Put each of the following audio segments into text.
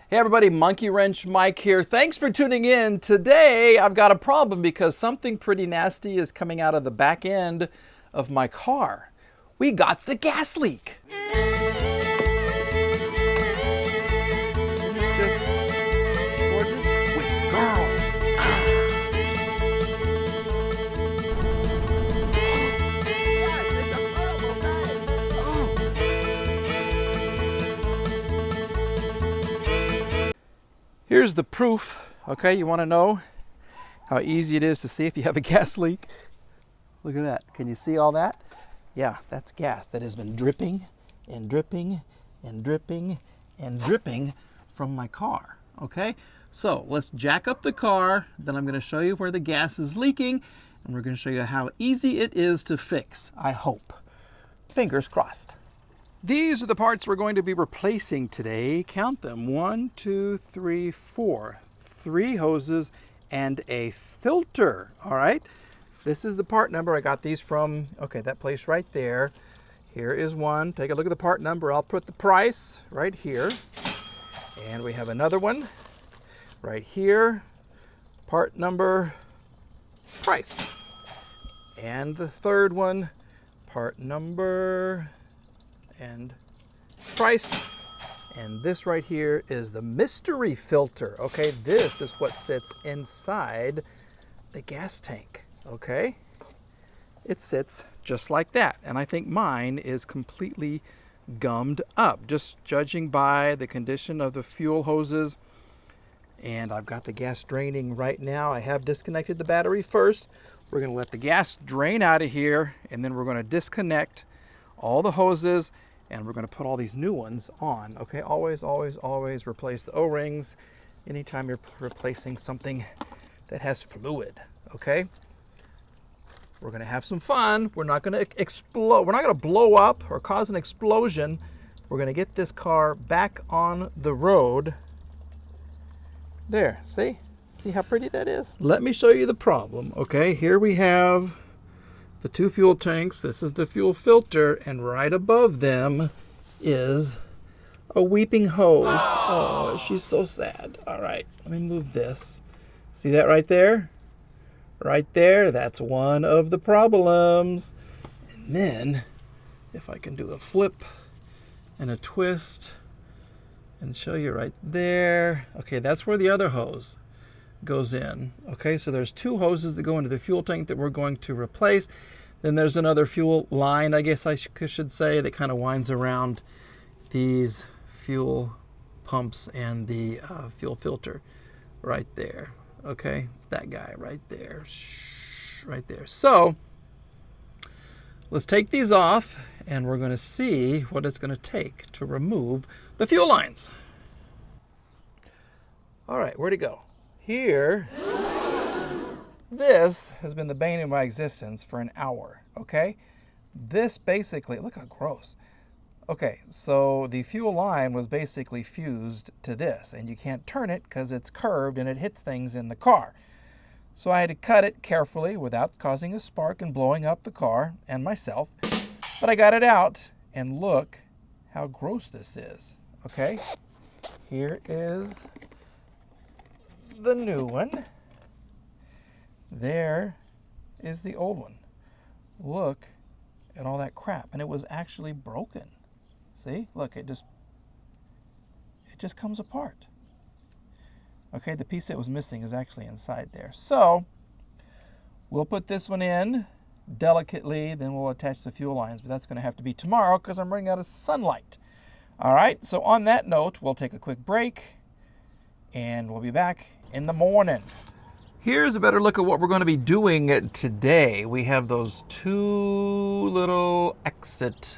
Hey everybody, Monkey Wrench Mike here. Thanks for tuning in. Today I've got a problem because something pretty nasty is coming out of the back end of my car. We got the gas leak. It's just gorgeous with girl. Here's the proof, okay? You want to know how easy it is to see if you have a gas leak? Look at that. Can you see all that? Yeah, that's gas that has been dripping and dripping and dripping and dripping from my car, okay? So let's jack up the car, then I'm going to show you where the gas is leaking, and we're going to show you how easy it is to fix, I hope. Fingers crossed. These are the parts we're going to be replacing today. Count them. 1, 2, 3, 4. 3 hoses and a filter. All right. This is the part number. I got these from, okay, that place right there. Here is one. Take a look at the part number. I'll put the price right here. And we have another one right here. Part number, price. And the third one, part number, and price. And this right here is the mystery filter. Okay, this is what sits inside the gas tank. Okay, it sits just like that, and I think mine is completely gummed up, just judging by the condition of the fuel hoses. And I've got the gas draining right now. I have disconnected the battery first. We're going to let the gas drain out of here, and then we're going to disconnect all the hoses, and we're going to put all these new ones on. Okay, always, always, always replace the O-rings anytime you're replacing something that has fluid. Okay, we're going to have some fun. We're not going to explode. We're not going to blow up or cause an explosion. We're going to get this car back on the road. There, see how pretty that is? Let me show you the problem. Okay, here we have the 2 fuel tanks. This is the fuel filter, and right above them is a weeping hose. Oh, she's so sad. All right, let me move this. See that right there? Right there, that's one of the problems. And then, if I can do a flip and a twist and show you right there. Okay, that's where the other hose goes in. Okay, so there's 2 hoses that go into the fuel tank that we're going to replace. Then there's another fuel line, I guess I should say, that kind of winds around these fuel pumps and the fuel filter right there. Okay, it's that guy right there, right there. So let's take these off, and we're going to see what it's going to take to remove the fuel lines. All right, where'd it go? Here, this has been the bane of my existence for an hour, okay? This basically, look how gross. Okay, so the fuel line was basically fused to this, and you can't turn it because it's curved and it hits things in the car. So I had to cut it carefully without causing a spark and blowing up the car and myself. But I got it out, and look how gross this is, okay? Here is the new one. There is the old one. Look at all that crap, and it was actually broken. See, look, it just comes apart. Okay, the piece that was missing is actually inside there. So we'll put this one in delicately, then we'll attach the fuel lines, but that's going to have to be tomorrow because I'm running out of sunlight. All right, so on that note, we'll take a quick break, and we'll be back in the morning. Here's a better look at what we're going to be doing today. We have those 2 little exit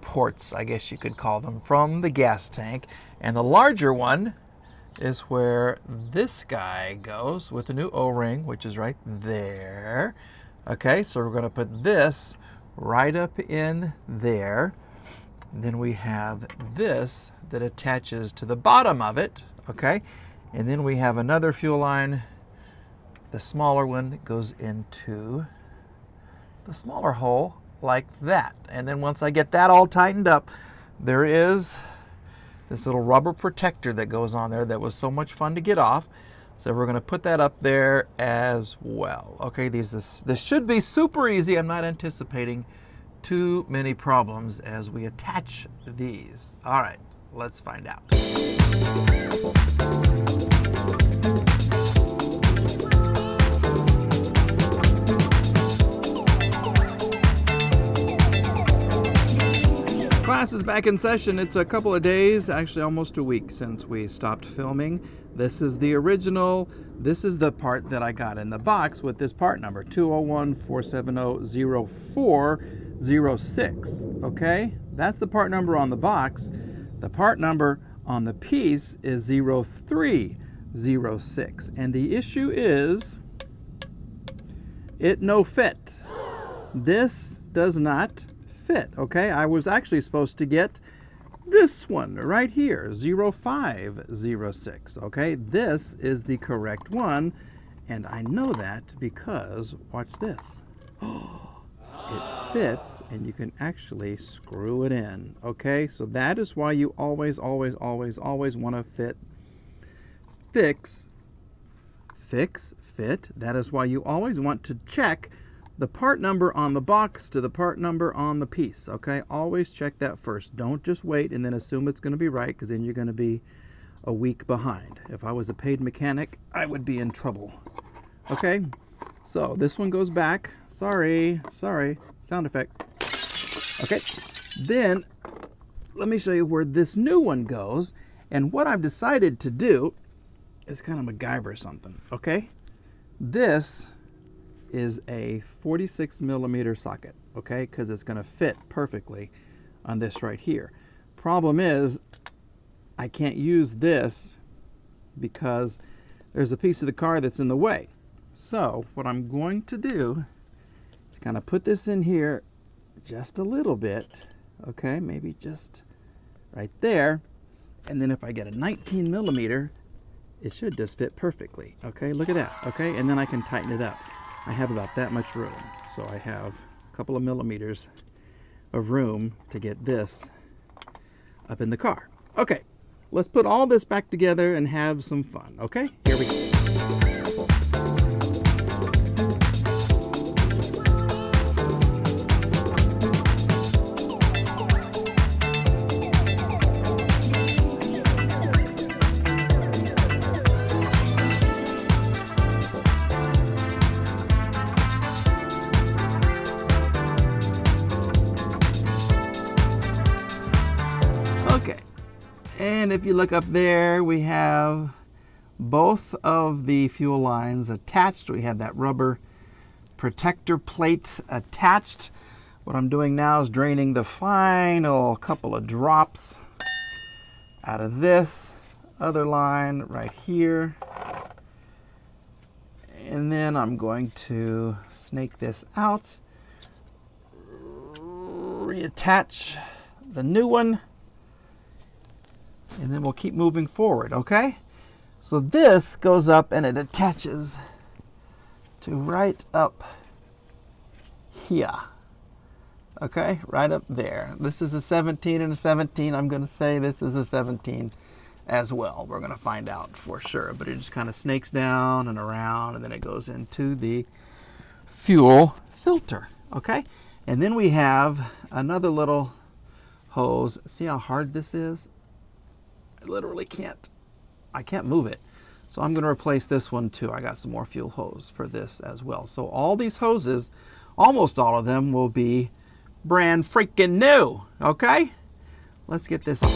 ports, I guess you could call them, from the gas tank. And the larger one is where this guy goes with the new O-ring, which is right there. Okay, so we're going to put this right up in there. And then we have this that attaches to the bottom of it. Okay, and then we have another fuel line. The smaller one goes into the smaller hole like that. And then once I get that all tightened up, there is this little rubber protector that goes on there that was so much fun to get off. So we're going to put that up there as well. Okay, this should be super easy. I'm not anticipating too many problems as we attach these. All right, let's find out. Class is back in session. It's a couple of days, actually almost a week since we stopped filming. This is the original. This is the part that I got in the box with this part number, 201-470-0406. Okay, that's the part number on the box. The part number on the piece is 0306. And the issue is, it no fit. This does not fit. Okay, I was actually supposed to get this one right here, 0506. Okay, this is the correct one, and I know that because, watch this. It fits, and you can actually screw it in. Okay, so that is why you always want to fit. That is why you always want to check the part number on the box to the part number on the piece. Okay, always check that first. Don't just wait and then assume it's going to be right, because then you're going to be a week behind. If I was a paid mechanic, I would be in trouble. Okay, so this one goes back. Sorry, sound effect. Okay, then let me show you where this new one goes. And what I've decided to do is kind of MacGyver something. Okay, this is a 46 millimeter socket, okay, because it's going to fit perfectly on this right here. Problem is, I can't use this because there's a piece of the car that's in the way. So what I'm going to do is kind of put this in here just a little bit, okay, maybe just right there, and then if I get a 19 millimeter, it should just fit perfectly. Okay, look at that. Okay, and then I can tighten it up. I have about that much room, so I have a couple of millimeters of room to get this up in the car. Okay, let's put all this back together and have some fun. Okay, here we go. Okay, and if you look up there, we have both of the fuel lines attached. We have that rubber protector plate attached. What I'm doing now is draining the final couple of drops out of this other line right here. And then I'm going to snake this out, reattach the new one, and then we'll keep moving forward, okay? So this goes up and it attaches to right up here, okay? Right up there. This is a 17 and a 17. I'm going to say this is a 17 as well. We're going to find out for sure, but it just kind of snakes down and around, and then it goes into the fuel filter, okay? And then we have another little hose. See how hard this is? I literally can't move it. So I'm going to replace this one too. I got some more fuel hose for this as well. So all these hoses, almost all of them, will be brand freaking new, okay? Let's get this on.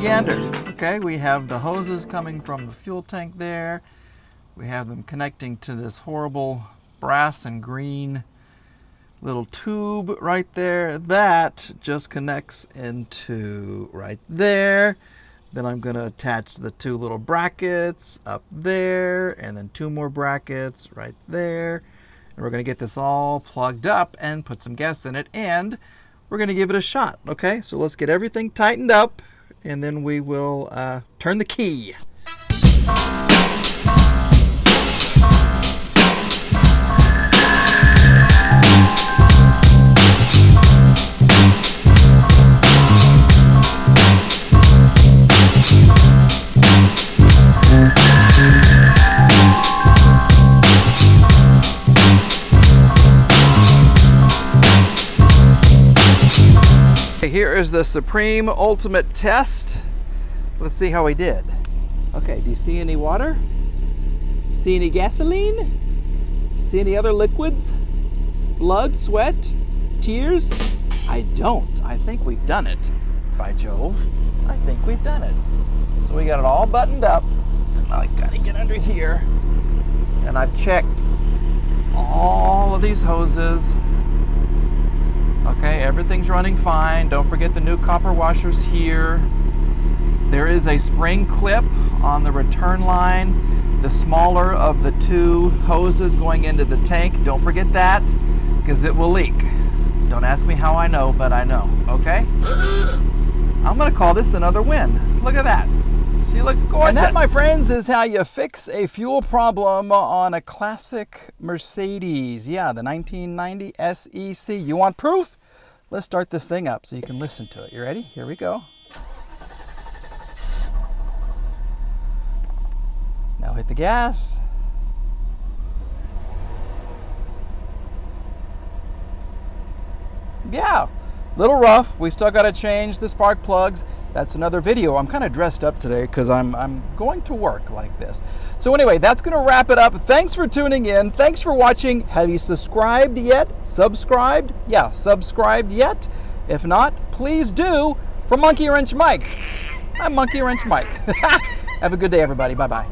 Gander. Okay, we have the hoses coming from the fuel tank there. We have them connecting to this horrible brass and green little tube right there. That just connects into right there. Then I'm going to attach the two little brackets up there, and then two more brackets right there. And we're going to get this all plugged up and put some gas in it, and we're going to give it a shot. Okay, so let's get everything tightened up, and then we will turn the key. Here is the supreme ultimate test. Let's see how we did. Okay, do you see any water? See any gasoline? See any other liquids? Blood, sweat, tears? I don't. I think we've done it. By Jove, I think we've done it. So we got it all buttoned up. I gotta get under here. And I've checked all of these hoses. Okay, everything's running fine. Don't forget the new copper washers here. There is a spring clip on the return line, the smaller of the two hoses going into the tank. Don't forget that, because it will leak. Don't ask me how I know, but I know, okay? I'm gonna call this another win. Look at that. She looks gorgeous. And that, my friends, is how you fix a fuel problem on a classic Mercedes. Yeah, the 1990 SEC. You want proof? Let's start this thing up so you can listen to it. You ready? Here we go. Now hit the gas. Yeah, little rough. We still got to change the spark plugs. That's another video. I'm kind of dressed up today because I'm going to work like this. So anyway, that's going to wrap it up. Thanks for tuning in. Thanks for watching. Have you subscribed yet? Subscribed? Yeah, subscribed yet? If not, please do. For Monkey Wrench Mike, I'm Monkey Wrench Mike. Have a good day, everybody. Bye-bye.